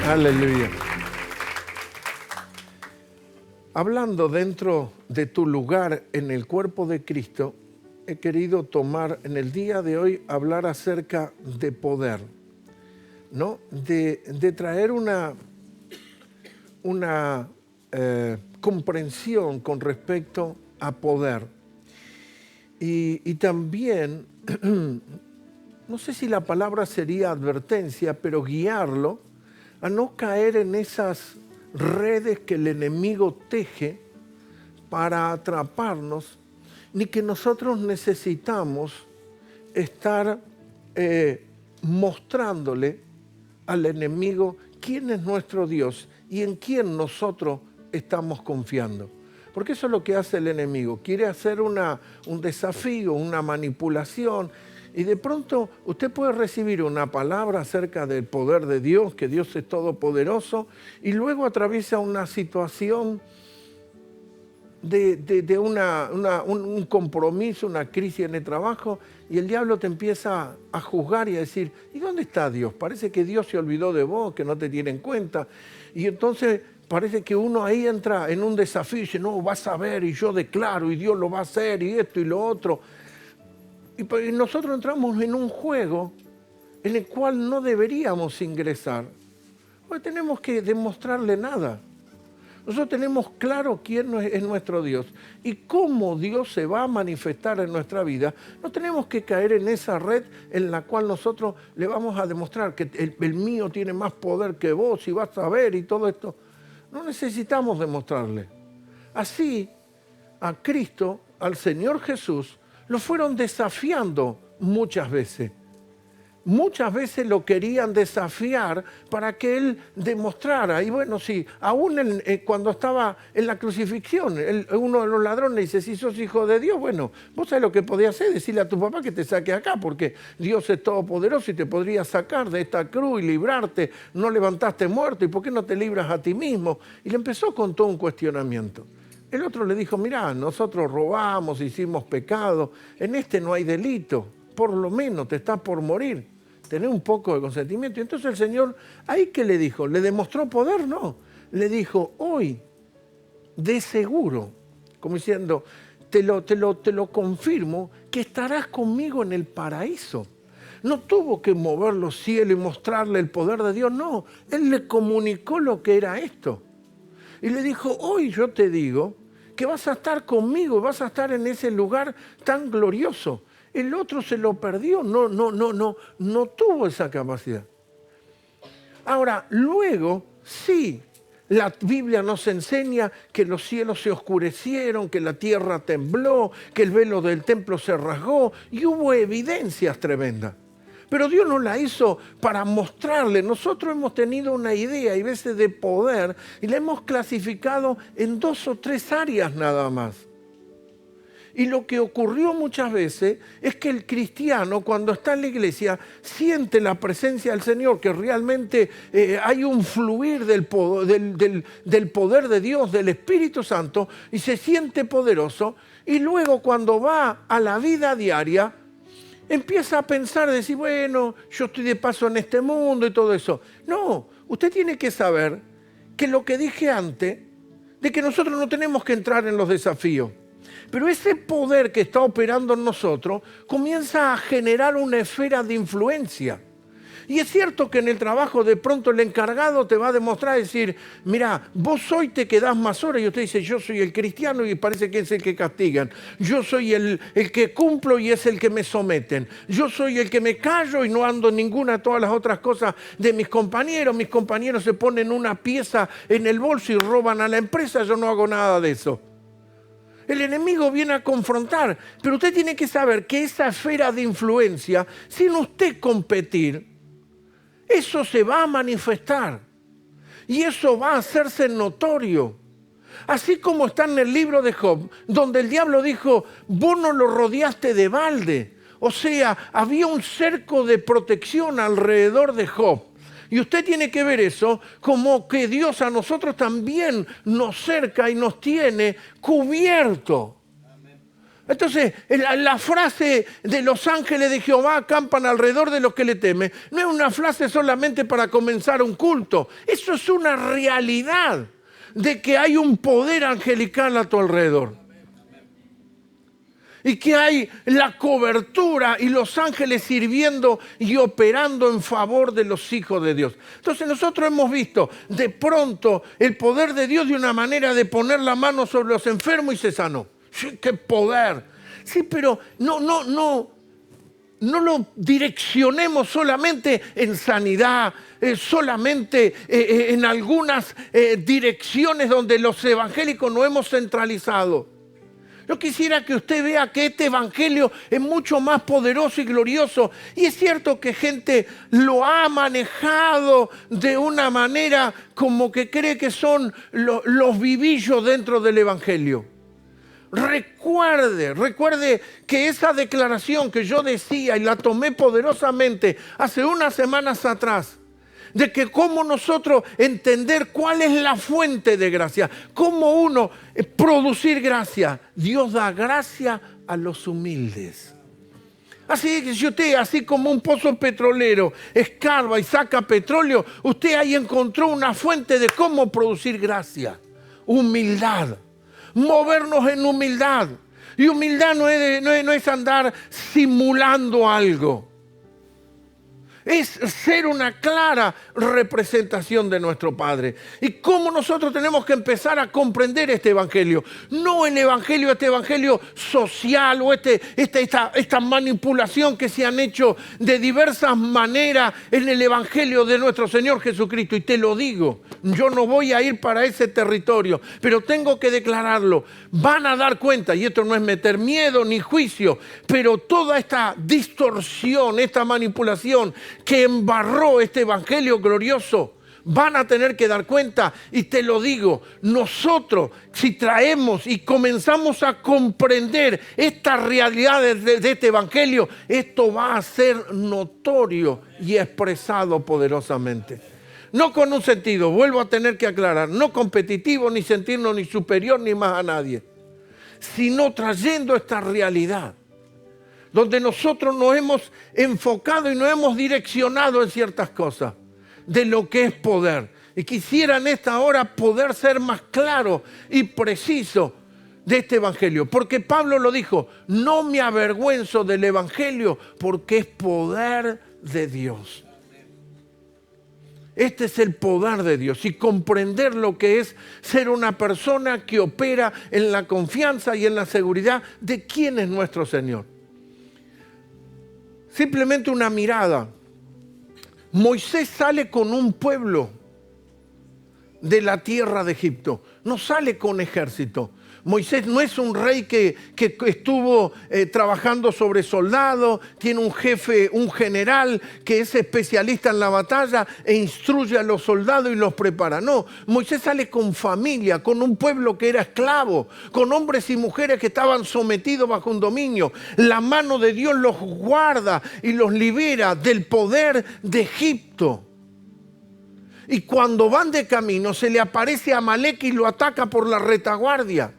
Aleluya. Hablando dentro de tu lugar en el cuerpo de Cristo, he querido tomar en el día de hoy hablar acerca de poder, ¿no? De traer una comprensión con respecto a poder. Y también, no sé si la palabra sería advertencia, pero guiarlo a no caer en esas redes que el enemigo teje para atraparnos, ni que nosotros necesitamos estar mostrándole al enemigo quién es nuestro Dios y en quién nosotros estamos confiando. Porque eso es lo que hace el enemigo. Quiere hacer un desafío, una manipulación. Y de pronto usted puede recibir una palabra acerca del poder de Dios, que Dios es todopoderoso, y luego atraviesa una situación de un compromiso, una crisis en el trabajo, y el diablo te empieza a juzgar y a decir, ¿y dónde está Dios? Parece que Dios se olvidó de vos, que no te tiene en cuenta. Y entonces parece que uno ahí entra en un desafío y dice, no, vas a ver, y yo declaro, y Dios lo va a hacer, y esto y lo otro. Y nosotros entramos en un juego en el cual no deberíamos ingresar. Porque tenemos que demostrarle nada. Nosotros tenemos claro quién es nuestro Dios y cómo Dios se va a manifestar en nuestra vida. No tenemos que caer en esa red en la cual nosotros le vamos a demostrar que el mío tiene más poder que vos y vas a ver y todo esto. No necesitamos demostrarle. Así, a Cristo, al Señor Jesús, lo fueron desafiando muchas veces. Muchas veces lo querían desafiar para que Él demostrara. Y bueno, sí, aún cuando estaba en la crucifixión, uno de los ladrones dice, si sos hijo de Dios, bueno, vos sabés lo que podías hacer, decirle a tu papá que te saque acá, porque Dios es todopoderoso y te podría sacar de esta cruz y librarte. No levantaste muerto, ¿y por qué no te libras a ti mismo? Y le empezó con todo un cuestionamiento. El otro le dijo, mirá, nosotros robamos, hicimos pecado, en este no hay delito, por lo menos te estás por morir. Tener un poco de consentimiento. Y entonces el Señor, ¿ahí qué le dijo? ¿Le demostró poder? No. Le dijo, hoy, de seguro, como diciendo, te lo confirmo, que estarás conmigo en el paraíso. No tuvo que mover los cielos y mostrarle el poder de Dios, no. Él le comunicó lo que era esto. Y le dijo, hoy yo te digo que vas a estar conmigo, vas a estar en ese lugar tan glorioso. El otro se lo perdió, no tuvo esa capacidad. Ahora, luego, sí, la Biblia nos enseña que los cielos se oscurecieron, que la tierra tembló, que el velo del templo se rasgó y hubo evidencias tremendas. Pero Dios no la hizo para mostrarle. Nosotros hemos tenido una idea y veces de poder y la hemos clasificado en 2 o 3 áreas nada más. Y lo que ocurrió muchas veces es que el cristiano, cuando está en la iglesia, siente la presencia del Señor, que realmente hay un fluir del poder de Dios, del Espíritu Santo, y se siente poderoso. Y luego cuando va a la vida diaria, empieza a pensar, decir, bueno, yo estoy de paso en este mundo y todo eso. No, usted tiene que saber que lo que dije antes, de que nosotros no tenemos que entrar en los desafíos. Pero ese poder que está operando en nosotros comienza a generar una esfera de influencia. Y es cierto que en el trabajo de pronto el encargado te va a demostrar, decir, mira, vos hoy te quedás más horas y usted dice, yo soy el cristiano y parece que es el que castigan. Yo soy el que cumplo y es el que me someten. Yo soy el que me callo y no ando en ninguna de todas las otras cosas de mis compañeros. Mis compañeros se ponen una pieza en el bolso y roban a la empresa, yo no hago nada de eso. El enemigo viene a confrontar, pero usted tiene que saber que esa esfera de influencia, sin usted competir, eso se va a manifestar y eso va a hacerse notorio. Así como está en el libro de Job, donde el diablo dijo, vos no lo rodeaste de balde. O sea, había un cerco de protección alrededor de Job. Y usted tiene que ver eso como que Dios a nosotros también nos cerca y nos tiene cubierto. Entonces, la frase de los ángeles de Jehová acampan alrededor de los que le temen, no es una frase solamente para comenzar un culto. Eso es una realidad de que hay un poder angelical a tu alrededor. Y que hay la cobertura y los ángeles sirviendo y operando en favor de los hijos de Dios. Entonces nosotros hemos visto de pronto el poder de Dios de una manera de poner la mano sobre los enfermos y se sanó. Sí, ¡qué poder! Sí, pero no lo direccionemos solamente en sanidad, solamente en algunas direcciones donde los evangélicos no hemos centralizado. Yo quisiera que usted vea que este evangelio es mucho más poderoso y glorioso. Y es cierto que gente lo ha manejado de una manera como que cree que son los vivillos dentro del evangelio. Recuerde que esa declaración que yo decía y la tomé poderosamente hace unas semanas atrás, de que cómo nosotros entender cuál es la fuente de gracia, cómo uno producir gracia. Dios da gracia a los humildes. Así que si usted, así como un pozo petrolero, escarba y saca petróleo, usted ahí encontró una fuente de cómo producir gracia. Humildad. Movernos en humildad. Y humildad no es andar simulando algo. Es ser una clara representación de nuestro Padre. ¿Y cómo nosotros tenemos que empezar a comprender este evangelio? No el evangelio, este evangelio social o esta manipulación que se han hecho de diversas maneras en el evangelio de nuestro Señor Jesucristo. Y te lo digo, yo no voy a ir para ese territorio, pero tengo que declararlo. Van a dar cuenta, y esto no es meter miedo ni juicio, pero toda esta distorsión, esta manipulación que embarró este evangelio glorioso, van a tener que dar cuenta. Y te lo digo, nosotros si traemos y comenzamos a comprender estas realidades de este evangelio, esto va a ser notorio y expresado poderosamente. No con un sentido, vuelvo a tener que aclarar, no competitivo, ni sentirnos ni superior ni más a nadie, sino trayendo esta realidad, donde nosotros nos hemos enfocado y nos hemos direccionado en ciertas cosas de lo que es poder. Y quisiera en esta hora poder ser más claro y preciso de este evangelio, porque Pablo lo dijo, no me avergüenzo del evangelio porque es poder de Dios. Este es el poder de Dios y comprender lo que es ser una persona que opera en la confianza y en la seguridad de quién es nuestro Señor. Simplemente una mirada. Moisés sale con un pueblo de la tierra de Egipto, no sale con ejército. Moisés no es un rey que estuvo trabajando sobre soldados, tiene un jefe, un general que es especialista en la batalla e instruye a los soldados y los prepara. No, Moisés sale con familia, con un pueblo que era esclavo, con hombres y mujeres que estaban sometidos bajo un dominio. La mano de Dios los guarda y los libera del poder de Egipto. Y cuando van de camino se le aparece Amalek y lo ataca por la retaguardia.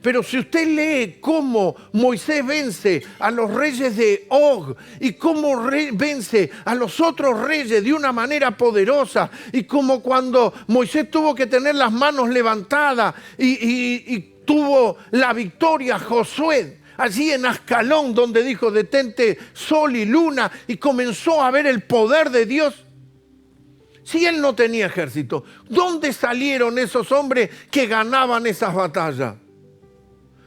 Pero si usted lee cómo Moisés vence a los reyes de Og y cómo vence a los otros reyes de una manera poderosa, y como cuando Moisés tuvo que tener las manos levantadas y tuvo la victoria Josué, allí en Ascalón, donde dijo detente sol y luna, y comenzó a ver el poder de Dios. Si él no tenía ejército, ¿dónde salieron esos hombres que ganaban esas batallas?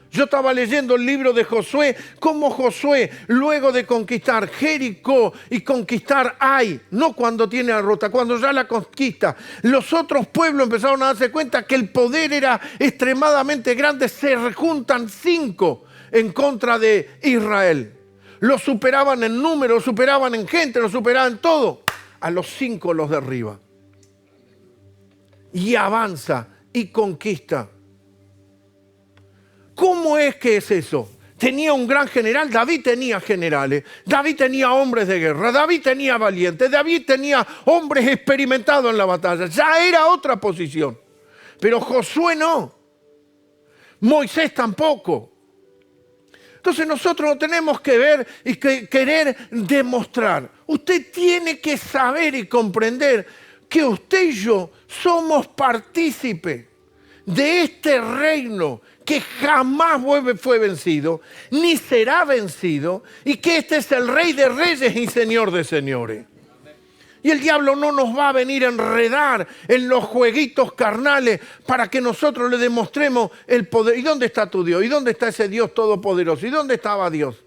Yo estaba leyendo el libro de Josué, cómo Josué, luego de conquistar Jericó y conquistar Ai, no cuando tiene la ruta, cuando ya la conquista, los otros pueblos empezaron a darse cuenta que el poder era extremadamente grande, se juntan 5 en contra de Israel. Los superaban en número, los superaban en gente, los superaban en todo. A los 5 los derriba. Y avanza y conquista. ¿Cómo es que es eso? Tenía un gran general, David tenía generales, David tenía hombres de guerra, David tenía valientes, David tenía hombres experimentados en la batalla. Ya era otra posición. Pero Josué no. Moisés tampoco. Entonces nosotros no tenemos que ver y querer demostrar. Usted tiene que saber y comprender que usted y yo somos partícipes de este reino que jamás fue vencido, ni será vencido, y que este es el Rey de Reyes y Señor de Señores. Y el diablo no nos va a venir a enredar en los jueguitos carnales para que nosotros le demostremos el poder. ¿Y dónde está tu Dios? ¿Y dónde está ese Dios todopoderoso? ¿Y dónde estaba Dios?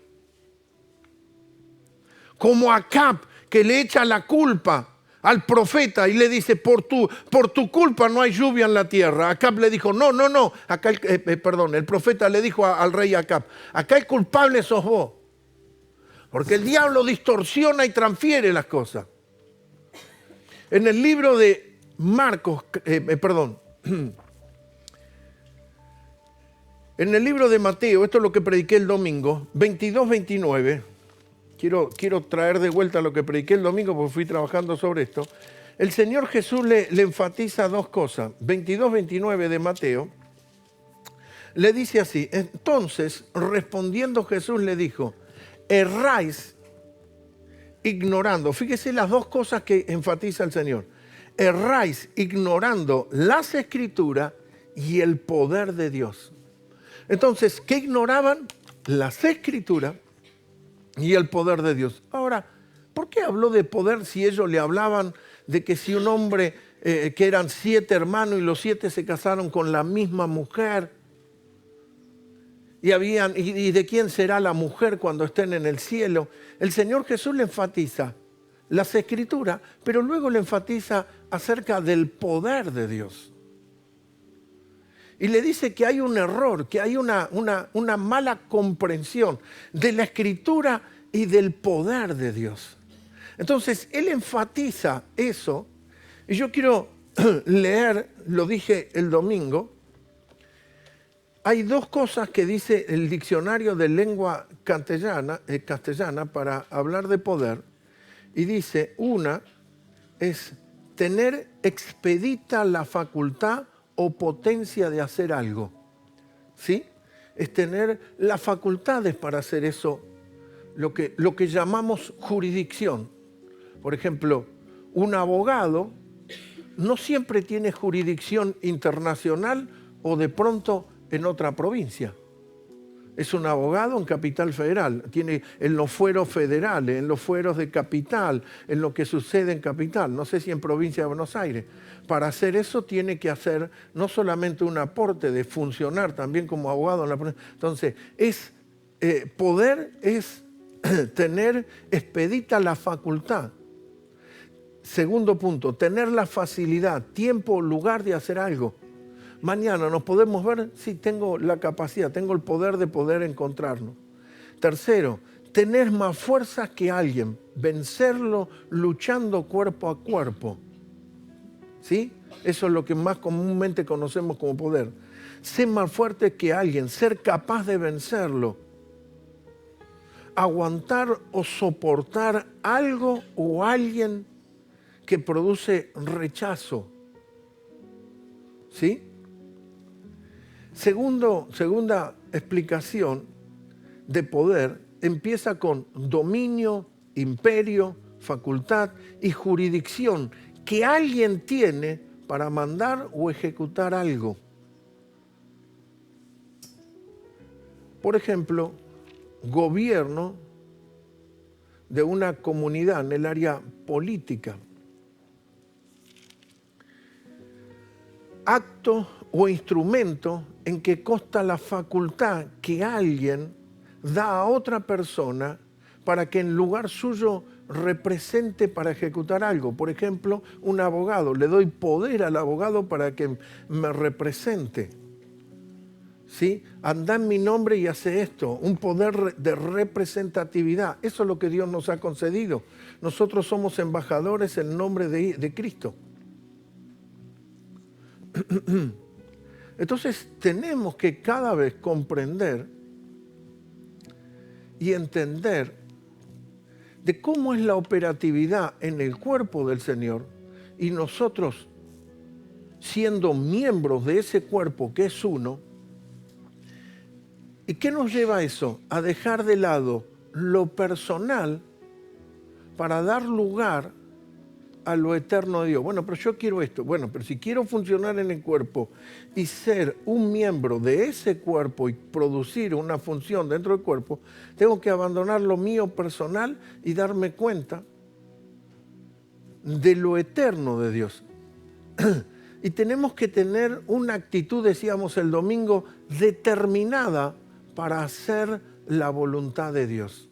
Como Acab, que le echa la culpa al profeta y le dice, por tu culpa no hay lluvia en la tierra. Acab le dijo, no. Acá el profeta le dijo al rey Acab, acá el culpable sos vos. Porque el diablo distorsiona y transfiere las cosas. En el libro de Marcos, en el libro de Mateo, esto es lo que prediqué el domingo, 22-29, quiero traer de vuelta lo que prediqué el domingo porque fui trabajando sobre esto. El Señor Jesús le enfatiza dos cosas. 22-29 de Mateo, le dice así, entonces respondiendo Jesús le dijo, erráis ignorando, fíjese las dos cosas que enfatiza el Señor, erráis ignorando las Escrituras y el poder de Dios. Entonces, ¿qué ignoraban? Las Escrituras y el poder de Dios. Ahora, ¿por qué habló de poder si ellos le hablaban de que si un hombre, que eran 7 hermanos y los 7 se casaron con la misma mujer? ¿Y de quién será la mujer cuando estén en el cielo? El Señor Jesús le enfatiza las Escrituras, pero luego le enfatiza acerca del poder de Dios. Y le dice que hay un error, que hay una mala comprensión de la Escritura y del poder de Dios. Entonces, él enfatiza eso, y yo quiero leer, lo dije el domingo. Hay dos cosas que dice el diccionario de lengua castellana para hablar de poder. Y dice, una es tener expedita la facultad o potencia de hacer algo. ¿Sí? Es tener las facultades para hacer eso, lo que llamamos jurisdicción. Por ejemplo, un abogado no siempre tiene jurisdicción internacional o de pronto en otra provincia. Es un abogado en Capital Federal, tiene en los fueros federales, en los fueros de Capital, en lo que sucede en Capital, no sé si en provincia de Buenos Aires. Para hacer eso tiene que hacer no solamente un aporte de funcionar también como abogado en la provincia. Entonces, poder es tener expedita la facultad. Segundo punto, tener la facilidad, tiempo, lugar de hacer algo. Mañana nos podemos ver, sí, tengo la capacidad, tengo el poder de poder encontrarnos. Tercero, tener más fuerzas que alguien, vencerlo luchando cuerpo a cuerpo. ¿Sí? Eso es lo que más comúnmente conocemos como poder. Ser más fuerte que alguien, ser capaz de vencerlo. Aguantar o soportar algo o alguien que produce rechazo. ¿Sí? Segunda explicación de poder empieza con dominio, imperio, facultad y jurisdicción que alguien tiene para mandar o ejecutar algo. Por ejemplo, gobierno de una comunidad en el área política. Acto o instrumento en que consta la facultad que alguien da a otra persona para que en lugar suyo represente para ejecutar algo. Por ejemplo, un abogado. Le doy poder al abogado para que me represente. ¿Sí? Anda en mi nombre y hace esto. Un poder de representatividad. Eso es lo que Dios nos ha concedido. Nosotros somos embajadores en nombre de Cristo. Entonces tenemos que cada vez comprender y entender de cómo es la operatividad en el cuerpo del Señor y nosotros siendo miembros de ese cuerpo que es uno ¿Y qué nos lleva a eso? A dejar de lado lo personal para dar lugar a lo eterno de Dios. Bueno, pero yo quiero esto. Bueno, pero si quiero funcionar en el cuerpo y ser un miembro de ese cuerpo y producir una función dentro del cuerpo, tengo que abandonar lo mío personal y darme cuenta de lo eterno de Dios. Y tenemos que tener una actitud, decíamos el domingo, determinada para hacer la voluntad de Dios.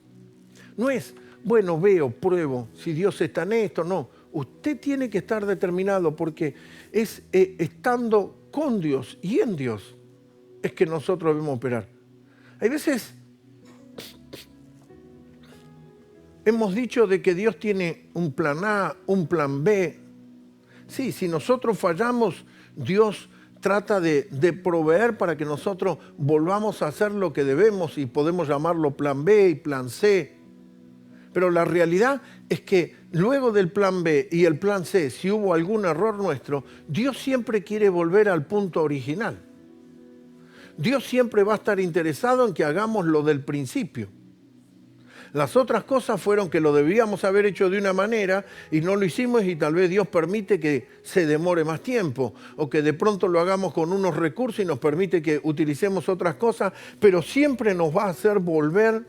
No es, bueno, veo, pruebo, si Dios está en esto, no. Usted tiene que estar determinado porque es estando con Dios y en Dios es que nosotros debemos operar. Hay veces hemos dicho de que Dios tiene un plan A, un plan B. Sí, si nosotros fallamos, Dios trata de proveer para que nosotros volvamos a hacer lo que debemos y podemos llamarlo plan B y plan C. Pero la realidad es que luego del plan B y el plan C, si hubo algún error nuestro, Dios siempre quiere volver al punto original. Dios siempre va a estar interesado en que hagamos lo del principio. Las otras cosas fueron que lo debíamos haber hecho de una manera y no lo hicimos y tal vez Dios permite que se demore más tiempo o que de pronto lo hagamos con unos recursos y nos permite que utilicemos otras cosas, pero siempre nos va a hacer volver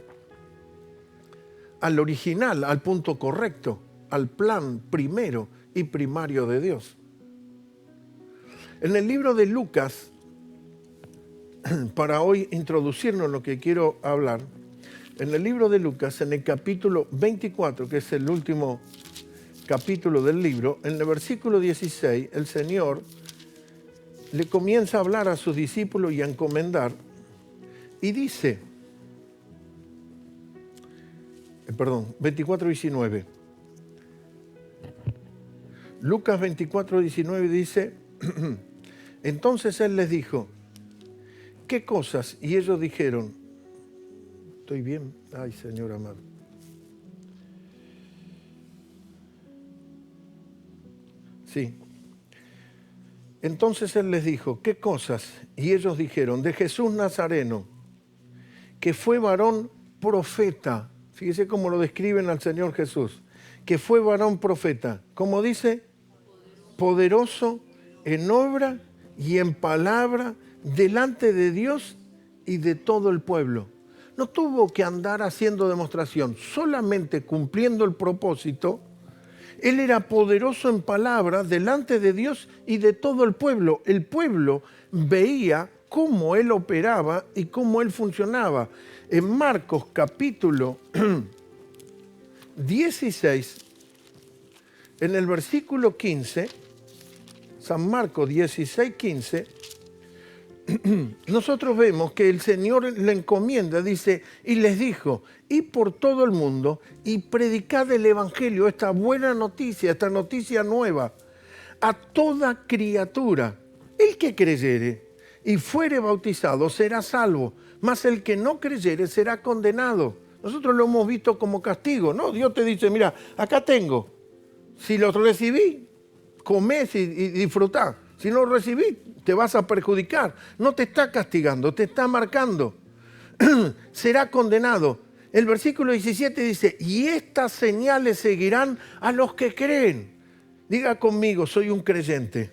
al original, al punto correcto, al plan primero y primario de Dios. En el libro de Lucas, para hoy introducirnos en lo que quiero hablar, en el libro de Lucas, en el capítulo 24, que es el último capítulo del libro, en el versículo 16, el Señor le comienza a hablar a sus discípulos y a encomendar, y dice, 24:19. Lucas 24:19 dice, entonces Él les dijo, ¿qué cosas? Y ellos dijeron, ¿estoy bien? Ay, Señor amado. Sí. Entonces Él les dijo, ¿qué cosas? Y ellos dijeron, de Jesús Nazareno, que fue varón profeta. Fíjese cómo lo describen al Señor Jesús. Que fue varón profeta. ¿Cómo dice? Poderoso en obra y en palabra delante de Dios y de todo el pueblo. No tuvo que andar haciendo demostración, solamente cumpliendo el propósito. Él era poderoso en palabra delante de Dios y de todo el pueblo. El pueblo veía cómo Él operaba y cómo Él funcionaba. En Marcos capítulo 16, en el versículo 15, San Marcos 16, 15, nosotros vemos que el Señor le encomienda, dice, y les dijo, id por todo el mundo y predicad el Evangelio, esta buena noticia, esta noticia nueva, a toda criatura. El que creyere y fuere bautizado será salvo, mas el que no creyere será condenado. Nosotros lo hemos visto como castigo, ¿no? Dios te dice, mira, acá tengo, si lo recibí, comés y disfrutá. Si no lo recibí, te vas a perjudicar. No te está castigando, te está marcando. Será condenado. El versículo 17 dice, y estas señales seguirán a los que creen. Diga conmigo, soy un creyente.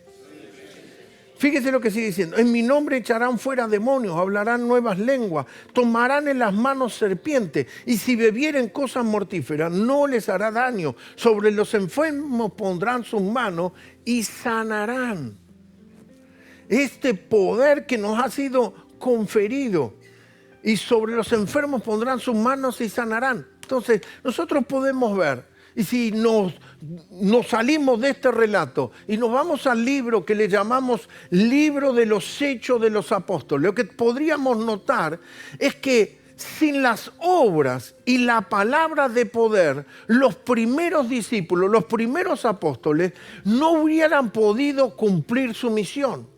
Fíjese lo que sigue diciendo. En mi nombre echarán fuera demonios, hablarán nuevas lenguas, tomarán en las manos serpientes, y si bebieren cosas mortíferas, no les hará daño. Sobre los enfermos pondrán sus manos y sanarán. Este poder que nos ha sido conferido, y sobre los enfermos pondrán sus manos y sanarán. Entonces, nosotros podemos ver, y si nos salimos de este relato y nos vamos al libro que le llamamos Libro de los Hechos de los Apóstoles, lo que podríamos notar es que sin las obras y la palabra de poder, los primeros discípulos, los primeros apóstoles, no hubieran podido cumplir su misión.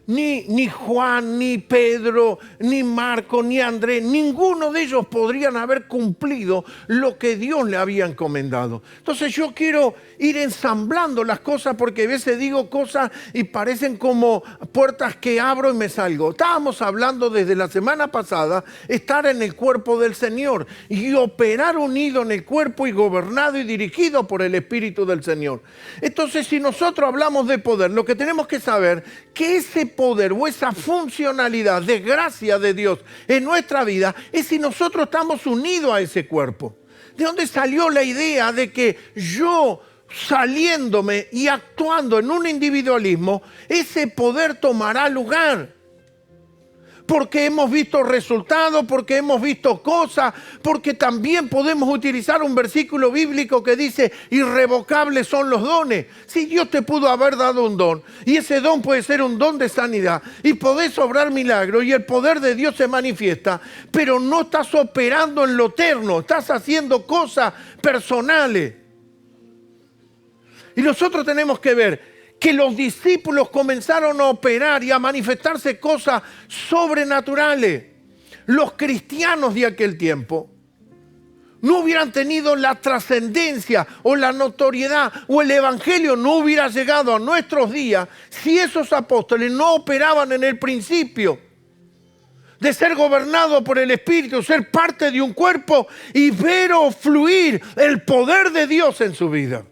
Ni Juan, ni Pedro, ni Marco, ni Andrés, ninguno de ellos podrían haber cumplido lo que Dios le había encomendado. Entonces yo quiero ir ensamblando las cosas porque a veces digo cosas y parecen como puertas que abro y me salgo. Estábamos hablando desde la semana pasada, estar en el cuerpo del Señor y operar unido en el cuerpo y gobernado y dirigido por el Espíritu del Señor. Entonces, si nosotros hablamos de poder, lo que tenemos que saber que ese poder o esa funcionalidad de gracia de Dios en nuestra vida es si nosotros estamos unidos a ese cuerpo. ¿De dónde salió la idea de que yo saliéndome y actuando en un individualismo, ese poder tomará lugar? Porque hemos visto resultados, porque hemos visto cosas, porque también podemos utilizar un versículo bíblico que dice, irrevocables son los dones. Si Dios te pudo haber dado un don, y ese don puede ser un don de sanidad, y podés obrar milagros, y el poder de Dios se manifiesta, pero no estás operando en lo eterno, estás haciendo cosas personales. Y nosotros tenemos que ver que los discípulos comenzaron a operar y a manifestarse cosas sobrenaturales. Los cristianos de aquel tiempo no hubieran tenido la trascendencia o la notoriedad o el evangelio no hubiera llegado a nuestros días si esos apóstoles no operaban en el principio de ser gobernados por el Espíritu, ser parte de un cuerpo y ver o fluir el poder de Dios en su vida.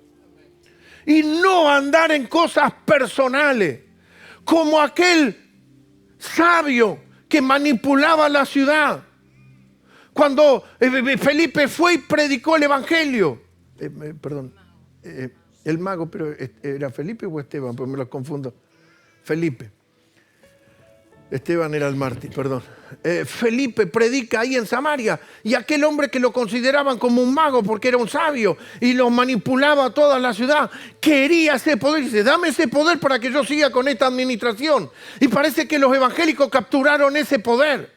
Y no andar en cosas personales, como aquel sabio que manipulaba la ciudad. Cuando Felipe fue y predicó el evangelio. El mago, pero ¿era Felipe o Esteban? Pues me los confundo. Felipe. Esteban era el mártir, perdón. Felipe predica ahí en Samaria y aquel hombre que lo consideraban como un mago porque era un sabio y lo manipulaba a toda la ciudad, quería ese poder. Dice, dame ese poder para que yo siga con esta administración. Y parece que los evangélicos capturaron ese poder.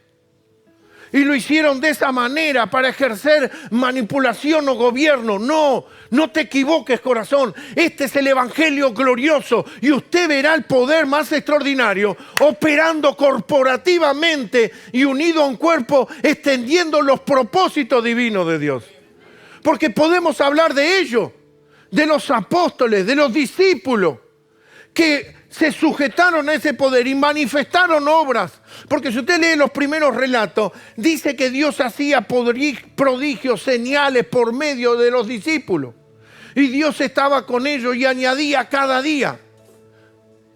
Y lo hicieron de esa manera para ejercer manipulación o gobierno. No, no te equivoques, corazón. Este es el evangelio glorioso y usted verá el poder más extraordinario operando corporativamente y unido a un cuerpo, extendiendo los propósitos divinos de Dios. Porque podemos hablar de ello, de los apóstoles, de los discípulos que se sujetaron a ese poder y manifestaron obras. Porque si usted lee los primeros relatos, dice que Dios hacía prodigios, señales por medio de los discípulos. Y Dios estaba con ellos y añadía cada día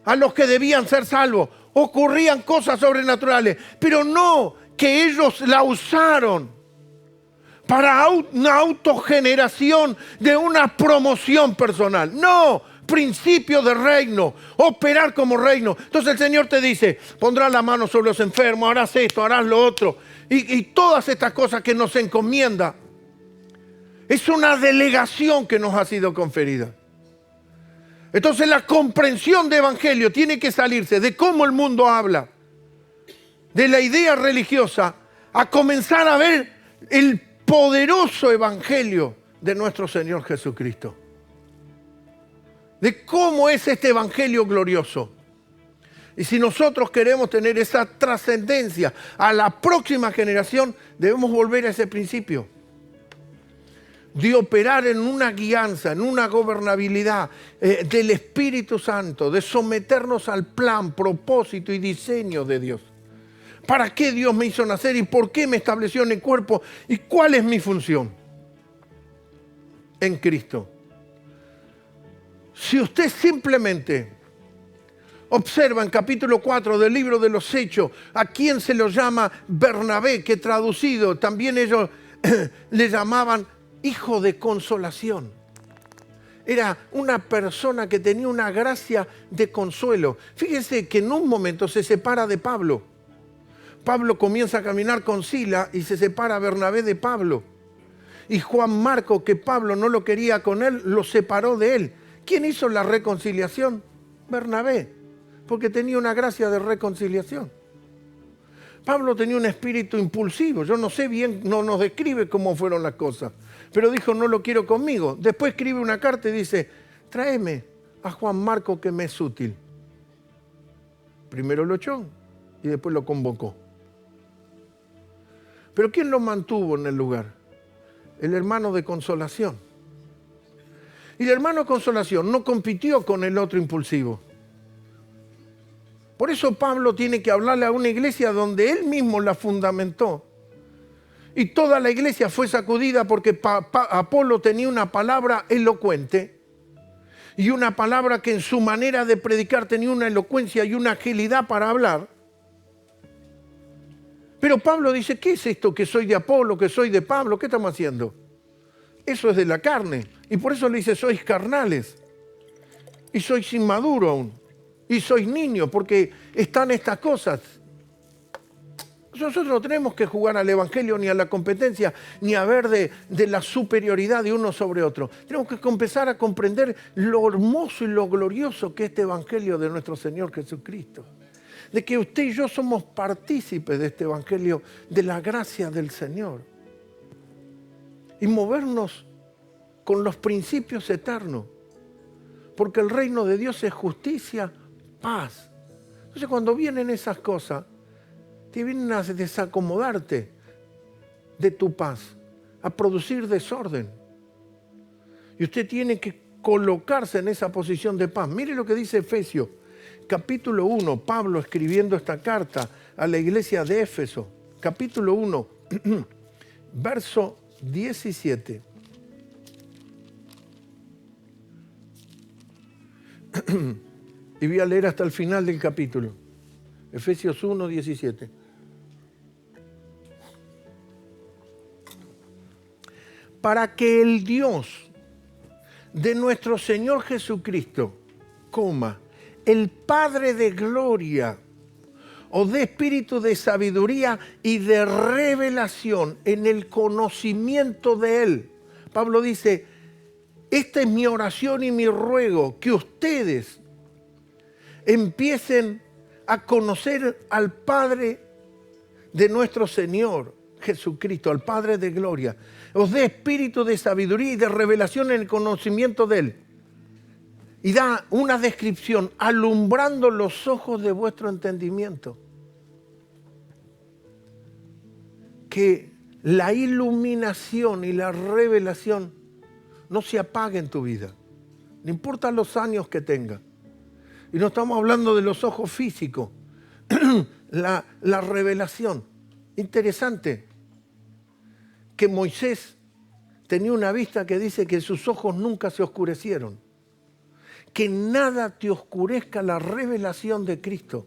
a los que debían ser salvos. Ocurrían cosas sobrenaturales, pero no que ellos la usaron para una autogeneración de una promoción personal. No, principio de reino, operar como reino. Entonces el Señor te dice, pondrás la mano sobre los enfermos, harás esto, harás lo otro. Y todas estas cosas que nos encomienda, es una delegación que nos ha sido conferida. Entonces la comprensión de evangelio tiene que salirse de cómo el mundo habla, de la idea religiosa, a comenzar a ver el poderoso evangelio de nuestro Señor Jesucristo. De cómo es este evangelio glorioso. Y si nosotros queremos tener esa trascendencia a la próxima generación, debemos volver a ese principio de operar en una guianza, en una gobernabilidad del Espíritu Santo, de someternos al plan, propósito y diseño de Dios. ¿Para qué Dios me hizo nacer y por qué me estableció en el cuerpo? ¿Y cuál es mi función en Cristo? Si usted simplemente observa en capítulo 4 del libro de los Hechos, a quien se lo llama Bernabé, que traducido también ellos le llamaban hijo de consolación. Era una persona que tenía una gracia de consuelo. Fíjense que en un momento se separa de Pablo. Pablo comienza a caminar con Sila y se separa Bernabé de Pablo. Y Juan Marco, que Pablo no lo quería con él, lo separó de él. ¿Quién hizo la reconciliación? Bernabé, porque tenía una gracia de reconciliación. Pablo tenía un espíritu impulsivo. Yo no sé bien, no nos describe cómo fueron las cosas, pero dijo, no lo quiero conmigo. Después escribe una carta y dice, tráeme a Juan Marco que me es útil. Primero lo echó y después lo convocó. Pero ¿quién lo mantuvo en el lugar? El hermano de consolación. Y el hermano de consolación no compitió con el otro impulsivo. Por eso Pablo tiene que hablarle a una iglesia donde él mismo la fundamentó. Y toda la iglesia fue sacudida porque Apolo tenía una palabra elocuente y una palabra que en su manera de predicar tenía una elocuencia y una agilidad para hablar. Pero Pablo dice, ¿qué es esto que soy de Apolo, que soy de Pablo? ¿Qué estamos haciendo? Eso es de la carne. Y por eso le dice, sois carnales. Y sois inmaduro aún. Y sois niños, porque están estas cosas. Nosotros no tenemos que jugar al evangelio ni a la competencia, ni a ver de la superioridad de uno sobre otro. Tenemos que empezar a comprender lo hermoso y lo glorioso que es este evangelio de nuestro Señor Jesucristo. De que usted y yo somos partícipes de este evangelio, de la gracia del Señor. Y movernos con los principios eternos. Porque el reino de Dios es justicia, paz. Entonces cuando vienen esas cosas, te vienen a desacomodarte de tu paz, a producir desorden. Y usted tiene que colocarse en esa posición de paz. Mire lo que dice Efesios, capítulo 1, Pablo escribiendo esta carta a la iglesia de Éfeso, capítulo 1, verso 17. Y voy a leer hasta el final del capítulo. Efesios 1, 17. Para que el Dios de nuestro Señor Jesucristo, el Padre de gloria, os dé espíritu de sabiduría y de revelación en el conocimiento de Él. Pablo dice, esta es mi oración y mi ruego, que ustedes empiecen a conocer al Padre de nuestro Señor Jesucristo, al Padre de gloria. Os dé espíritu de sabiduría y de revelación en el conocimiento de Él. Y da una descripción, alumbrando los ojos de vuestro entendimiento. Que la iluminación y la revelación no se apague en tu vida. No importa los años que tenga. Y no estamos hablando de los ojos físicos. La revelación. Interesante que Moisés tenía una vista que dice que sus ojos nunca se oscurecieron. Que nada te oscurezca la revelación de Cristo.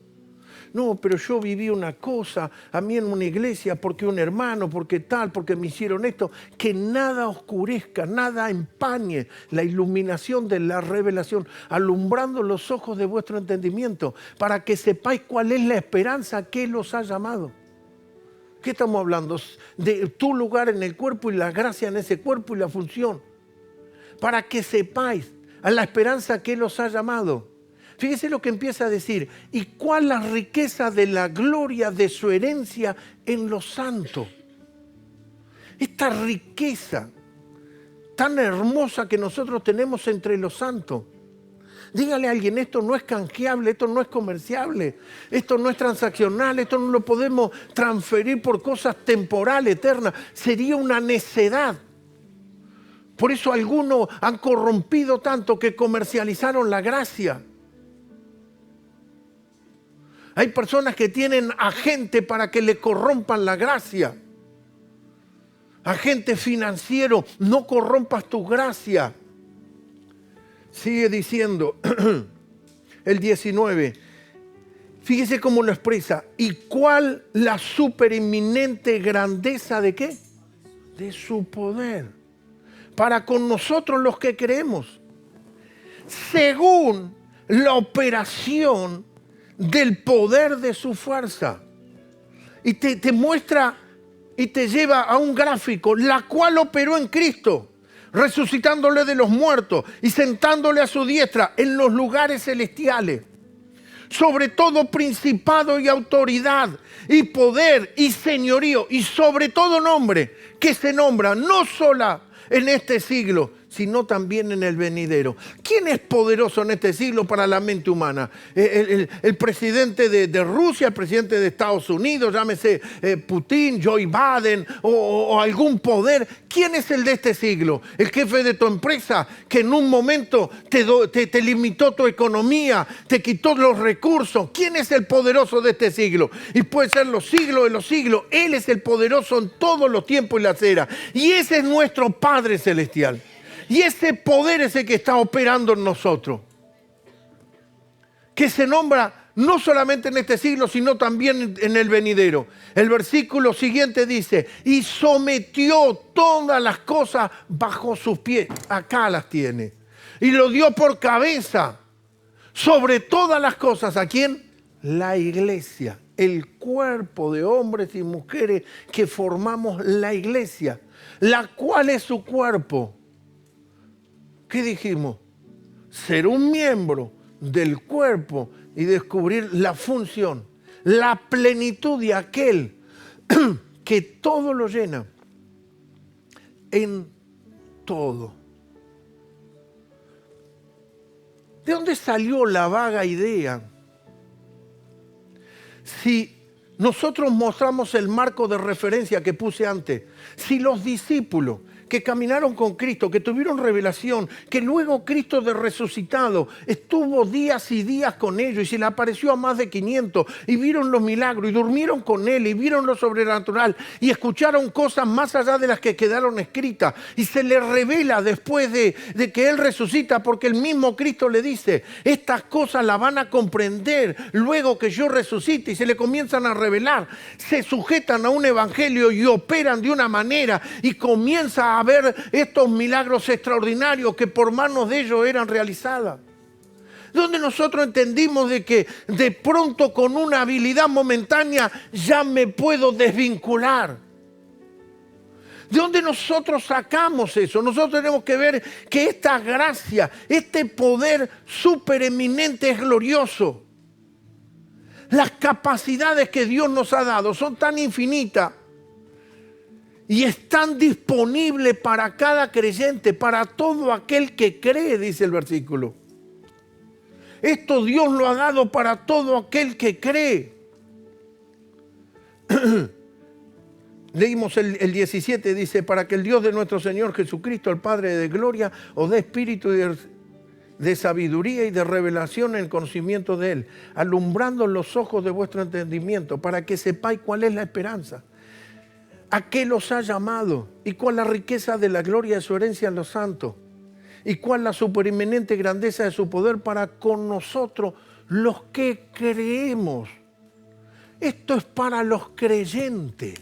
No, pero yo viví una cosa, a mí en una iglesia, porque un hermano, porque tal, porque me hicieron esto. Que nada oscurezca, nada empañe la iluminación de la revelación, alumbrando los ojos de vuestro entendimiento, para que sepáis cuál es la esperanza que Él os ha llamado. ¿Qué estamos hablando? De tu lugar en el cuerpo y la gracia en ese cuerpo y la función. Para que sepáis a la esperanza que Él os ha llamado. Fíjese lo que empieza a decir. ¿Y cuál la riqueza de la gloria de su herencia en los santos? Esta riqueza tan hermosa que nosotros tenemos entre los santos. Dígale a alguien, esto no es canjeable, esto no es comerciable, esto no es transaccional, esto no lo podemos transferir por cosas temporales, eternas. Sería una necedad. Por eso algunos han corrompido tanto que comercializaron la gracia. Hay personas que tienen agente para que le corrompan la gracia. Agente financiero, no corrompas tu gracia. Sigue diciendo el 19. Fíjese cómo lo expresa. ¿Y cuál la supereminente grandeza de qué? De su poder. Para con nosotros los que creemos. Según la operación del poder de su fuerza. Y te muestra y te lleva a un gráfico, la cual operó en Cristo, resucitándole de los muertos y sentándole a su diestra en los lugares celestiales. Sobre todo principado y autoridad y poder y señorío y sobre todo nombre que se nombra no solo en este siglo, sino también en el venidero. ¿Quién es poderoso en este siglo para la mente humana? El presidente de Rusia, el presidente de Estados Unidos, llámese Putin, Joe Biden o algún poder. ¿Quién es el de este siglo? El jefe de tu empresa que en un momento te limitó tu economía, te quitó los recursos. ¿Quién es el poderoso de este siglo? Y puede ser los siglos de los siglos. Él es el poderoso en todos los tiempos y las eras. Y ese es nuestro Padre Celestial. Y ese poder es el que está operando en nosotros. Que se nombra no solamente en este siglo, sino también en el venidero. El versículo siguiente dice, y sometió todas las cosas bajo sus pies. Acá las tiene. Y lo dio por cabeza sobre todas las cosas. ¿A quién? La iglesia. El cuerpo de hombres y mujeres que formamos la iglesia. La cual es su cuerpo. ¿Qué dijimos? Ser un miembro del cuerpo y descubrir la función, la plenitud de aquel que todo lo llena, en todo. ¿De dónde salió la vaga idea? Si nosotros mostramos el marco de referencia que puse antes, si los discípulos que caminaron con Cristo, que tuvieron revelación, que luego Cristo de resucitado estuvo días y días con ellos y se le apareció a más de 500 y vieron los milagros y durmieron con Él y vieron lo sobrenatural y escucharon cosas más allá de las que quedaron escritas y se les revela después de que Él resucita, porque el mismo Cristo le dice, estas cosas las van a comprender luego que yo resucite, y se le comienzan a revelar, se sujetan a un evangelio y operan de una manera y comienza a ver estos milagros extraordinarios que por manos de ellos eran realizadas. Donde nosotros entendimos de que de pronto con una habilidad momentánea ya me puedo desvincular. ¿De dónde nosotros sacamos eso? Nosotros tenemos que ver que esta gracia, este poder supereminente es glorioso. Las capacidades que Dios nos ha dado son tan infinitas y están disponibles para cada creyente, para todo aquel que cree, dice el versículo. Esto Dios lo ha dado para todo aquel que cree. Leímos el 17, dice, para que el Dios de nuestro Señor Jesucristo, el Padre de gloria, os dé espíritu de sabiduría y de revelación en el conocimiento de Él, alumbrando los ojos de vuestro entendimiento, para que sepáis cuál es la esperanza, a qué los ha llamado, y cuál la riqueza de la gloria de su herencia en los santos, y cuál la supereminente grandeza de su poder para con nosotros, los que creemos. Esto es para los creyentes.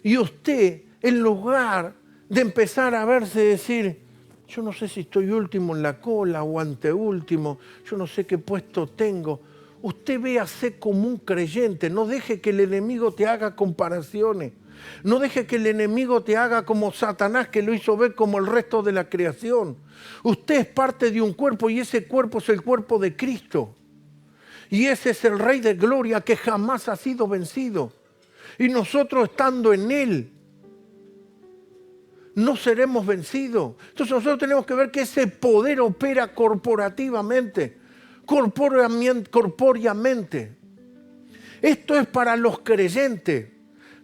Y usted, en lugar de empezar a verse y decir, yo no sé si estoy último en la cola o anteúltimo, yo no sé qué puesto tengo, usted véase como un creyente. No deje que el enemigo te haga comparaciones. No deje que el enemigo te haga como Satanás, que lo hizo ver como el resto de la creación. Usted es parte de un cuerpo y ese cuerpo es el cuerpo de Cristo. Y ese es el Rey de Gloria que jamás ha sido vencido. Y nosotros estando en Él, no seremos vencidos. Entonces nosotros tenemos que ver que ese poder opera corporativamente, corpóreamente. Esto es para los creyentes.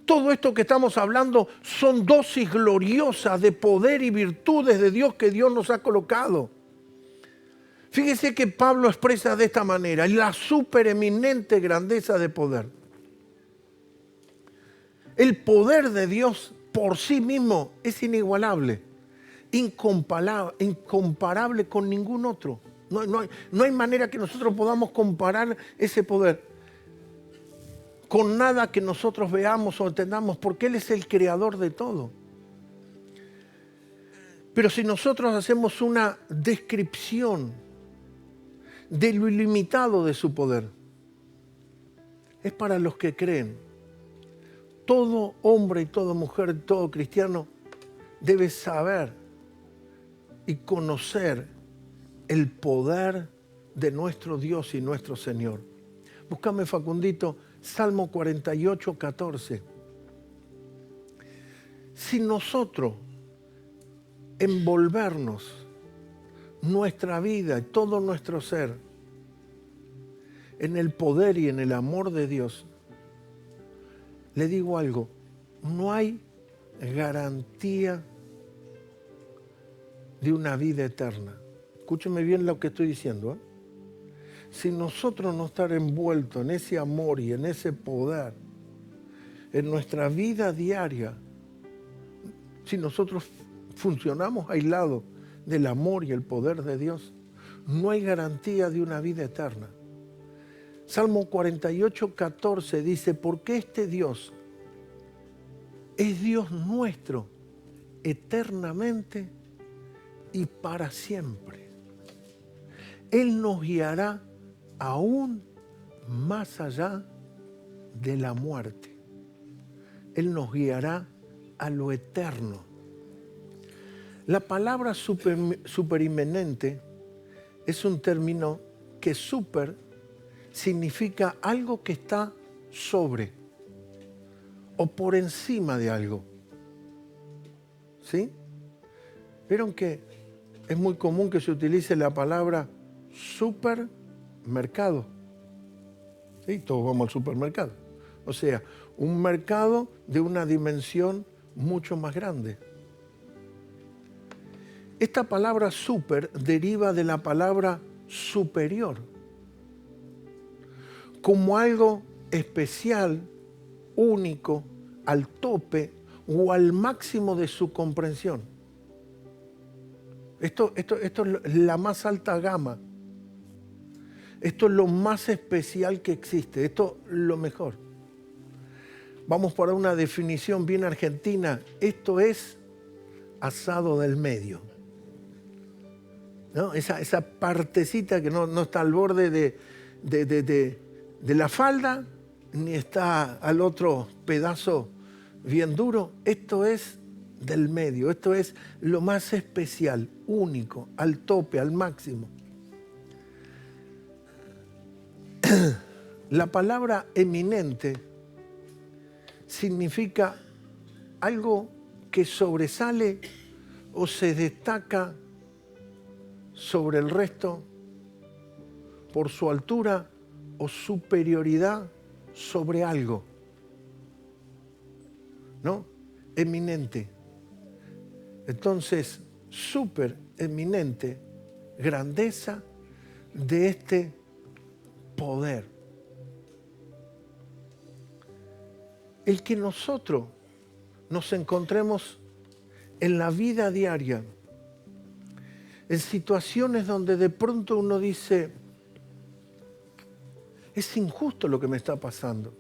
Todo esto que estamos hablando son dosis gloriosas de poder y virtudes de Dios que Dios nos ha colocado. Fíjese que Pablo expresa de esta manera, la supereminente grandeza de poder. El poder de Dios por sí mismo es inigualable, incomparable con ningún otro. No hay manera que nosotros podamos comparar ese poder con nada que nosotros veamos o entendamos, porque Él es el creador de todo. Pero si nosotros hacemos una descripción de lo ilimitado de su poder, es para los que creen. Todo hombre y toda mujer, todo cristiano debe saber y conocer el poder de nuestro Dios y nuestro Señor. Búscame, Facundito, Salmo 48, 14. Si nosotros envolvernos nuestra vida y todo nuestro ser en el poder y en el amor de Dios, le digo algo, no hay garantía de una vida eterna. Escúcheme bien lo que estoy diciendo, ¿eh? Si nosotros no estar envueltos en ese amor y en ese poder, en nuestra vida diaria, si nosotros funcionamos aislados del amor y el poder de Dios, no hay garantía de una vida eterna. Salmo 48, 14 dice, porque este Dios es Dios nuestro eternamente y para siempre. Él nos guiará aún más allá de la muerte. Él nos guiará a lo eterno. La palabra superinminente es un término que significa algo que está sobre o por encima de algo. ¿Sí? ¿Vieron que es muy común que se utilice la palabra supermercado? ¿Sí? Todos vamos al supermercado. O sea, un mercado de una dimensión mucho más grande. Esta palabra super deriva de la palabra superior, como algo especial, único, al tope o al máximo de su comprensión. Esto es la más alta gama. Esto es lo más especial que existe. Esto es lo mejor. Vamos para una definición bien argentina. Esto es asado del medio, ¿no? Esa partecita que no está al borde de la falda, ni está al otro pedazo bien duro. Esto es del medio, esto es lo más especial, único, al tope, al máximo. La palabra eminente significa algo que sobresale o se destaca sobre el resto por su altura o superioridad sobre algo, ¿no? Eminente. Entonces, súper eminente, grandeza de este poder. El que nosotros nos encontremos en la vida diaria, en situaciones donde de pronto uno dice, es injusto lo que me está pasando.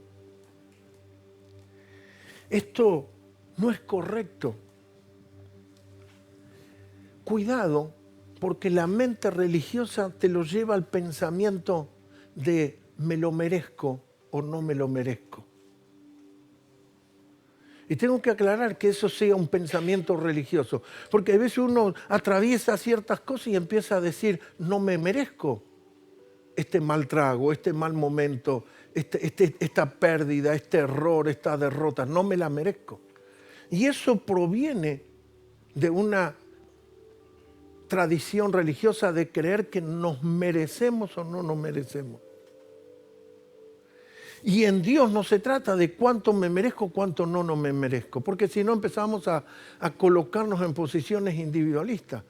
Esto no es correcto. Cuidado, porque la mente religiosa te lo lleva al pensamiento de me lo merezco o no me lo merezco. Y tengo que aclarar que eso sea un pensamiento religioso, porque a veces uno atraviesa ciertas cosas y empieza a decir, no me merezco este mal trago, este mal momento, esta pérdida, este error, esta derrota, no me la merezco. Y eso proviene de una tradición religiosa de creer que nos merecemos o no nos merecemos. Y en Dios no se trata de cuánto me merezco, cuánto no me merezco, porque si no empezamos a colocarnos en posiciones individualistas.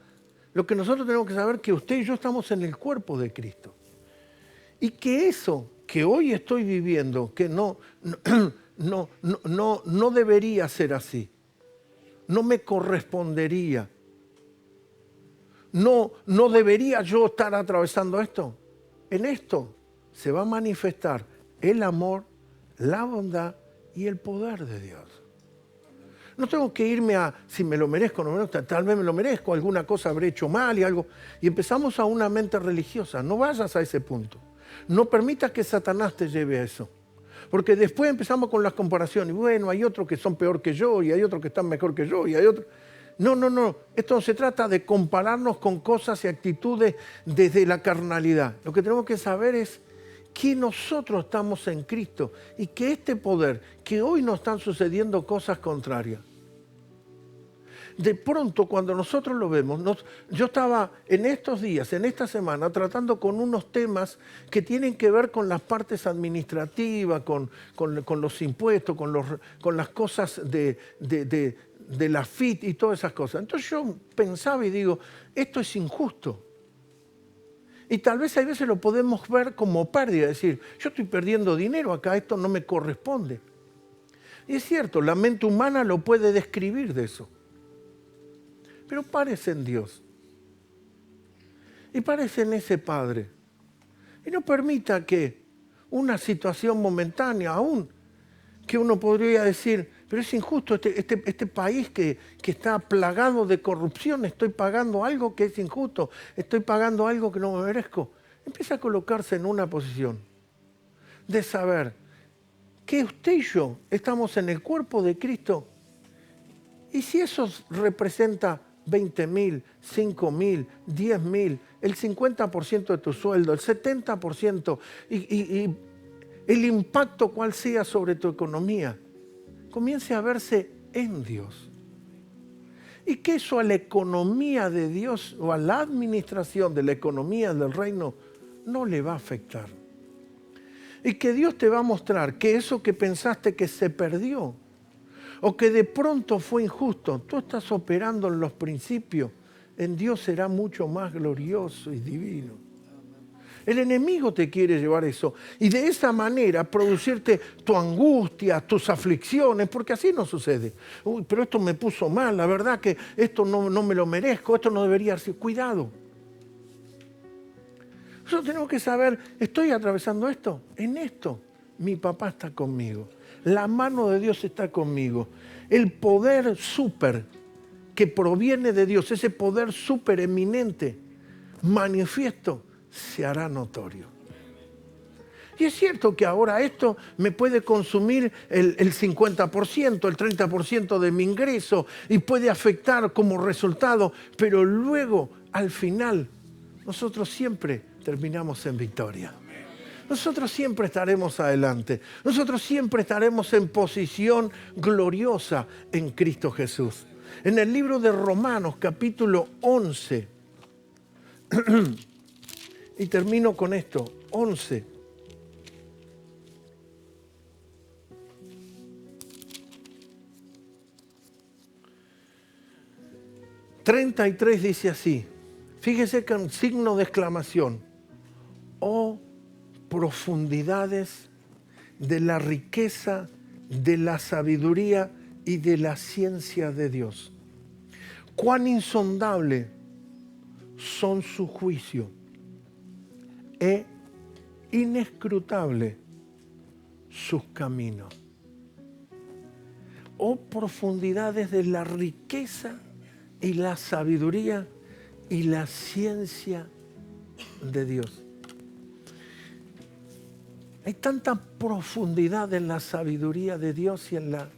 Lo que nosotros tenemos que saber es que usted y yo estamos en el cuerpo de Cristo. Y que eso que hoy estoy viviendo, que no debería ser así, no me correspondería, no debería yo estar atravesando esto. En esto se va a manifestar el amor, la bondad y el poder de Dios. No tengo que irme a si me lo merezco o no me lo merezco, tal vez me lo merezco, alguna cosa habré hecho mal y algo. Y empezamos a una mente religiosa. No vayas a ese punto. No permitas que Satanás te lleve a eso. Porque después empezamos con las comparaciones. Bueno, hay otros que son peor que yo y hay otros que están mejor que yo y hay otros... No. Esto no se trata de compararnos con cosas y actitudes desde la carnalidad. Lo que tenemos que saber es que nosotros estamos en Cristo y que este poder, que hoy nos están sucediendo cosas contrarias, de pronto cuando nosotros lo vemos, yo estaba en estos días, en esta semana, tratando con unos temas que tienen que ver con las partes administrativas, con los impuestos, con las cosas de la FIT y todas esas cosas. Entonces yo pensaba y digo, esto es injusto. Y tal vez a veces lo podemos ver como pérdida, es decir, yo estoy perdiendo dinero acá, esto no me corresponde. Y es cierto, la mente humana lo puede describir de eso. Pero párese en Dios. Y párese en ese Padre. Y no permita que una situación momentánea, aún que uno podría decir, pero es injusto, este país que está plagado de corrupción, estoy pagando algo que es injusto, estoy pagando algo que no me merezco. Empieza a colocarse en una posición de saber que usted y yo estamos en el cuerpo de Cristo, y si eso representa 20.000, 5.000, 10.000, el 50% de tu sueldo, el 70%, y el impacto cual sea sobre tu economía, comience a verse en Dios. Y que eso a la economía de Dios o a la administración de la economía del reino no le va a afectar. Y que Dios te va a mostrar que eso que pensaste que se perdió o que de pronto fue injusto, tú estás operando en los principios, en Dios será mucho más glorioso y divino. El enemigo te quiere llevar eso y de esa manera producirte tu angustia, tus aflicciones, porque así no sucede. Uy, pero esto me puso mal, la verdad que esto no me lo merezco, esto no debería ser. Cuidado. Nosotros tenemos que saber, estoy atravesando esto, en esto mi papá está conmigo, la mano de Dios está conmigo, el poder súper que proviene de Dios, ese poder súper eminente, manifiesto, se hará notorio. Y es cierto que ahora esto me puede consumir el 50%, el 30% de mi ingreso y puede afectar como resultado, pero luego, al final, nosotros siempre terminamos en victoria. Nosotros siempre estaremos adelante. Nosotros siempre estaremos en posición gloriosa en Cristo Jesús. En el libro de Romanos, capítulo 11, y termino con esto, 11. ...33 dice así... Fíjese que un signo de exclamación... "Oh profundidades de la riqueza, de la sabiduría y de la ciencia de Dios. Cuán insondable son sus juicios e inescrutable sus caminos." Oh profundidades de la riqueza y la sabiduría y la ciencia de Dios. Hay tanta profundidad en la sabiduría de Dios y en la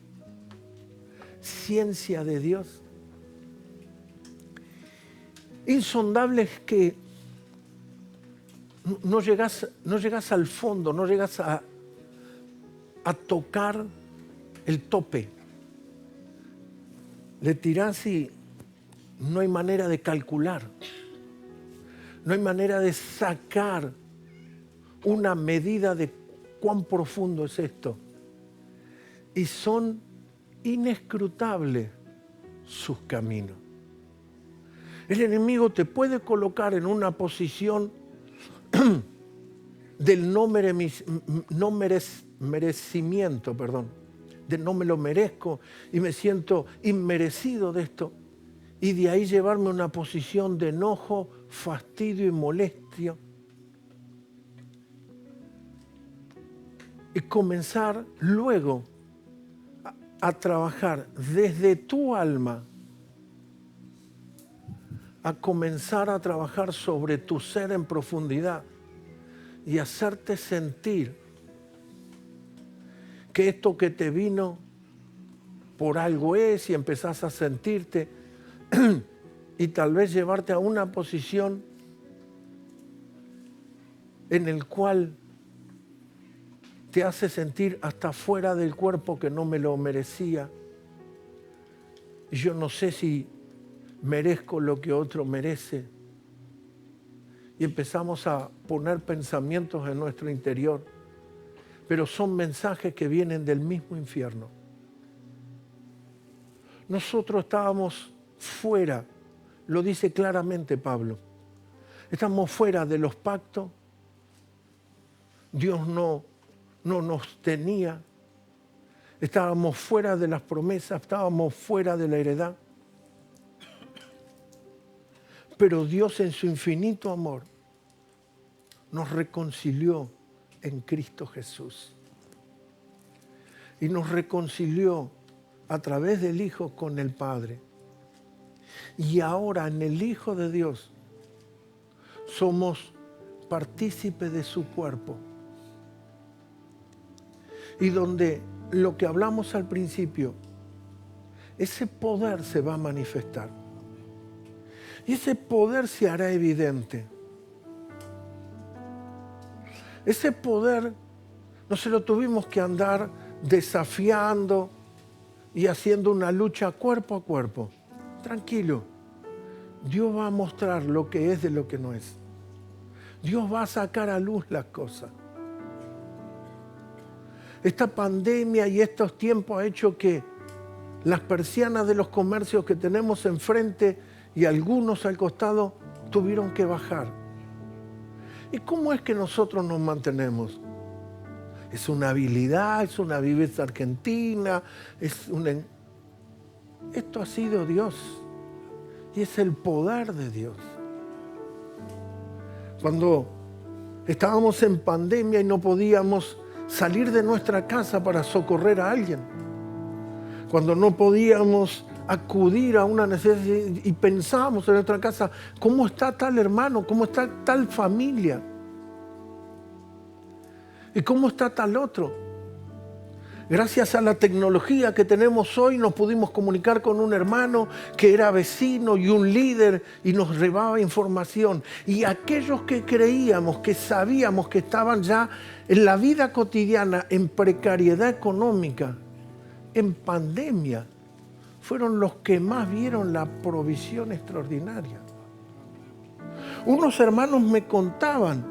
ciencia de Dios. Insondables que no llegas al fondo, no llegas a tocar el tope. Le tirás y no hay manera de calcular. No hay manera de sacar una medida de cuán profundo es esto. Y son inescrutables sus caminos. El enemigo te puede colocar en una posición del merecimiento, de no me lo merezco y me siento inmerecido de esto, y de ahí llevarme a una posición de enojo, fastidio y molestia, y comenzar luego a trabajar desde tu alma, a comenzar a trabajar sobre tu ser en profundidad y hacerte sentir que esto que te vino por algo es, y empezás a sentirte y tal vez llevarte a una posición en el cual te hace sentir hasta fuera del cuerpo que no me lo merecía. y yo no sé si merezco lo que otro merece. Y empezamos a poner pensamientos en nuestro interior, pero son mensajes que vienen del mismo infierno. Nosotros estábamos fuera, lo dice claramente Pablo, estamos fuera de los pactos, Dios no nos tenía, estábamos fuera de las promesas, estábamos fuera de la heredad. Pero Dios en su infinito amor nos reconcilió en Cristo Jesús. Y nos reconcilió a través del Hijo con el Padre. Y ahora en el Hijo de Dios somos partícipes de su cuerpo. Y donde lo que hablamos al principio, ese poder se va a manifestar. Y ese poder se hará evidente. Ese poder no se lo tuvimos que andar desafiando y haciendo una lucha cuerpo a cuerpo. Tranquilo, Dios va a mostrar lo que es de lo que no es. Dios va a sacar a luz las cosas. Esta pandemia y estos tiempos ha hecho que las persianas de los comercios que tenemos enfrente y algunos al costado tuvieron que bajar. ¿Y cómo es que nosotros nos mantenemos? Es una habilidad, es una viveza argentina, Esto ha sido Dios y es el poder de Dios. Cuando estábamos en pandemia y no podíamos salir de nuestra casa para socorrer a alguien, cuando no podíamos acudir a una necesidad y pensábamos en nuestra casa, ¿cómo está tal hermano? ¿Cómo está tal familia? ¿Y cómo está tal otro? Gracias a la tecnología que tenemos hoy nos pudimos comunicar con un hermano que era vecino y un líder y nos llevaba información. Y aquellos que creíamos, que sabíamos que estaban ya en la vida cotidiana, en precariedad económica, en pandemia, fueron los que más vieron la provisión extraordinaria. Unos hermanos me contaban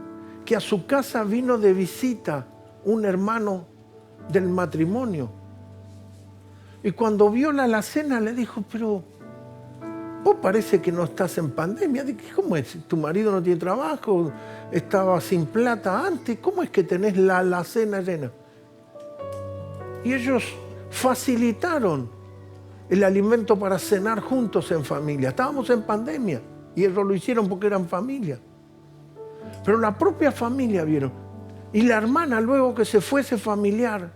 que a su casa vino de visita un hermano del matrimonio. Y cuando vio la alacena le dijo, pero vos parece que no estás en pandemia. Dije, ¿cómo es? ¿Tu marido no tiene trabajo? ¿Estaba sin plata antes? ¿Cómo es que tenés la alacena llena? Y ellos facilitaron el alimento para cenar juntos en familia. Estábamos en pandemia y ellos lo hicieron porque eran familia. Pero la propia familia vieron. Y la hermana, luego que se fue ese familiar,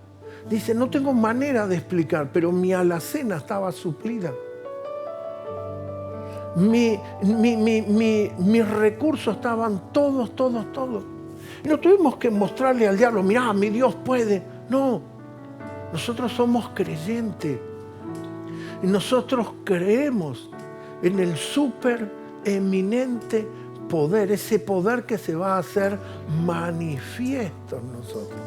dice, no tengo manera de explicar, pero mi alacena estaba suplida. Mis recursos estaban todos. Y no tuvimos que mostrarle al diablo, mirá, mi Dios puede. No, nosotros somos creyentes. Y nosotros creemos en el súper eminente poder, ese poder que se va a hacer manifiesto en nosotros.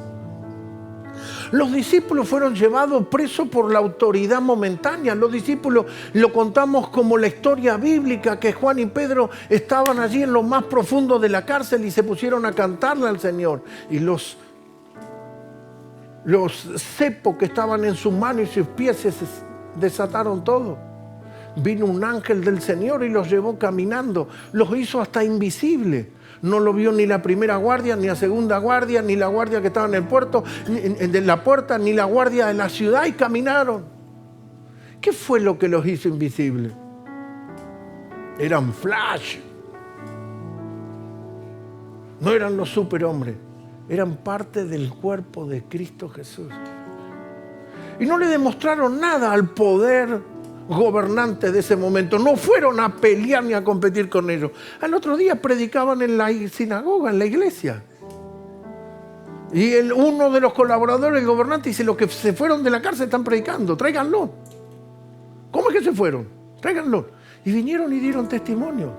Los discípulos fueron llevados presos por la autoridad momentánea. Los discípulos lo contamos como la historia bíblica, que Juan y Pedro estaban allí en lo más profundo de la cárcel y se pusieron a cantarle al Señor. Y los cepos que estaban en sus manos y sus pies se desataron todo. Vino un ángel del Señor y los llevó caminando. Los hizo hasta invisibles. No lo vio ni la primera guardia, ni la segunda guardia, ni la guardia que estaba en el puerto, de la puerta, ni la guardia de la ciudad, y caminaron. ¿Qué fue lo que los hizo invisibles? Eran flash. No eran los superhombres. Eran parte del cuerpo de Cristo Jesús. Y no le demostraron nada al poder gobernante de ese momento. No fueron a pelear ni a competir con ellos. Al otro día predicaban en la sinagoga, en la iglesia. Y uno de los colaboradores del gobernante dice, los que se fueron de la cárcel están predicando, tráiganlo. ¿Cómo es que se fueron? Tráiganlo. Y vinieron y dieron testimonio.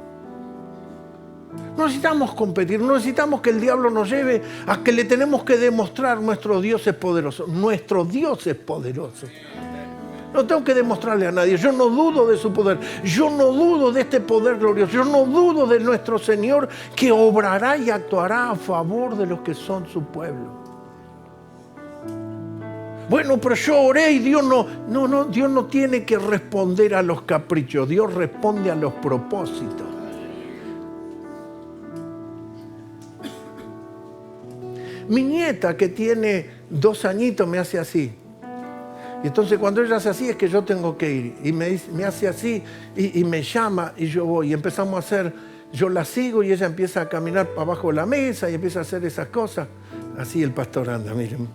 No necesitamos competir, no necesitamos que el diablo nos lleve a que le tenemos que demostrar nuestro Dios es poderoso. Nuestro Dios es poderoso. No tengo que demostrarle a nadie. Yo no dudo de su poder. Yo no dudo de este poder glorioso. Yo no dudo de nuestro Señor que obrará y actuará a favor de los que son su pueblo. Bueno, pero yo oré y Dios no, Dios no tiene que responder a los caprichos. Dios responde a los propósitos. Mi nieta, que tiene 2 añitos, me hace así. Y entonces cuando ella hace así es que yo tengo que ir. Y me hace así y me llama y yo voy. Y empezamos a hacer, yo la sigo y ella empieza a caminar abajo de la mesa y empieza a hacer esas cosas. Así el pastor anda, miren.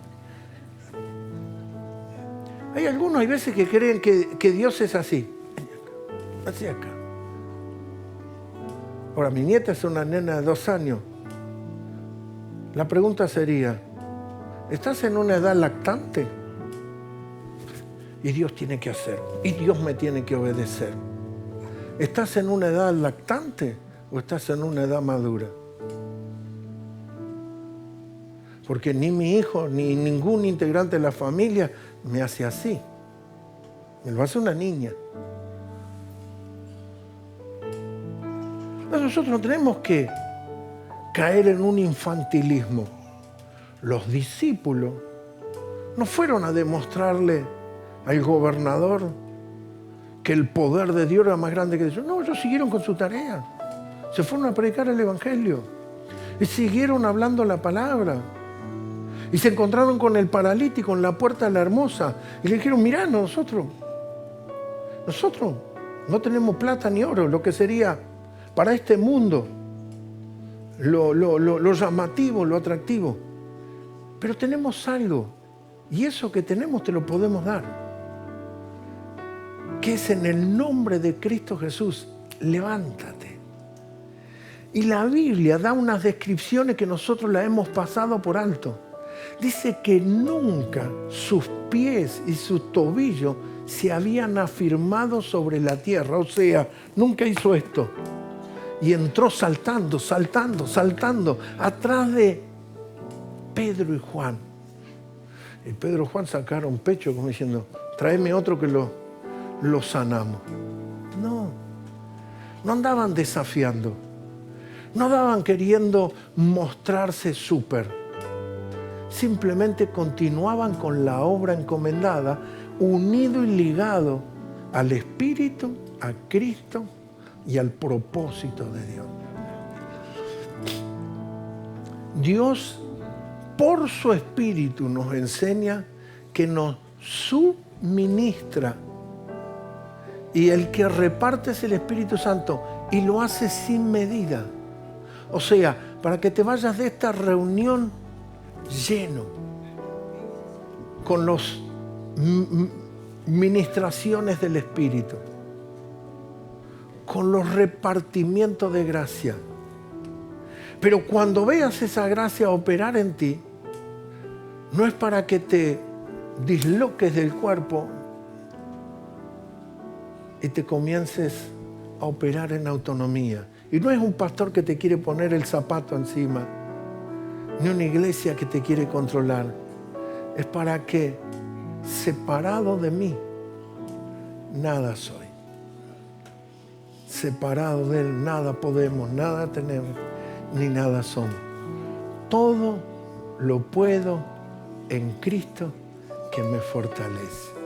Hay algunos, hay veces que creen que Dios es así. Así acá. Ahora, mi nieta es una nena de 2 años. La pregunta sería, ¿estás en una edad lactante? Y Dios tiene que hacer. Y Dios me tiene que obedecer. ¿Estás en una edad lactante o estás en una edad madura? Porque ni mi hijo, ni ningún integrante de la familia me hace así. Me lo hace una niña. Nosotros no tenemos que caer en un infantilismo. Los discípulos no fueron a demostrarle al gobernador que el poder de Dios era más grande que ellos. No, ellos siguieron con su tarea. Se fueron a predicar el Evangelio. Y siguieron hablando la palabra. Y se encontraron con el paralítico en la puerta de la Hermosa. Y le dijeron, mirá, nosotros no tenemos plata ni oro, lo que sería para este mundo lo llamativo, lo atractivo. Pero tenemos algo. Y eso que tenemos te lo podemos dar. Que es en el nombre de Cristo Jesús. Levántate. Y la Biblia da unas descripciones que nosotros las hemos pasado por alto. Dice que nunca sus pies y sus tobillos se habían afirmado sobre la tierra. O sea, nunca hizo esto. Y entró saltando atrás de Pedro y Juan. Y Pedro y Juan sacaron pecho como diciendo, tráeme otro que lo sanamos. No andaban desafiando. No andaban queriendo mostrarse súper. Simplemente continuaban con la obra encomendada, unido y ligado al Espíritu, a Cristo y al propósito de Dios. Dios, por su Espíritu, nos enseña que nos suministra. Y el que reparte es el Espíritu Santo y lo hace sin medida. O sea, para que te vayas de esta reunión lleno, con las ministraciones del Espíritu, con los repartimientos de gracia. Pero cuando veas esa gracia operar en ti, no es para que te disloques del cuerpo y te comiences a operar en autonomía. Y no es un pastor que te quiere poner el zapato encima, ni una iglesia que te quiere controlar. Es para que, separado de mí, nada soy. Separado de Él, nada podemos, nada tenemos, ni nada somos. Todo lo puedo en Cristo que me fortalece.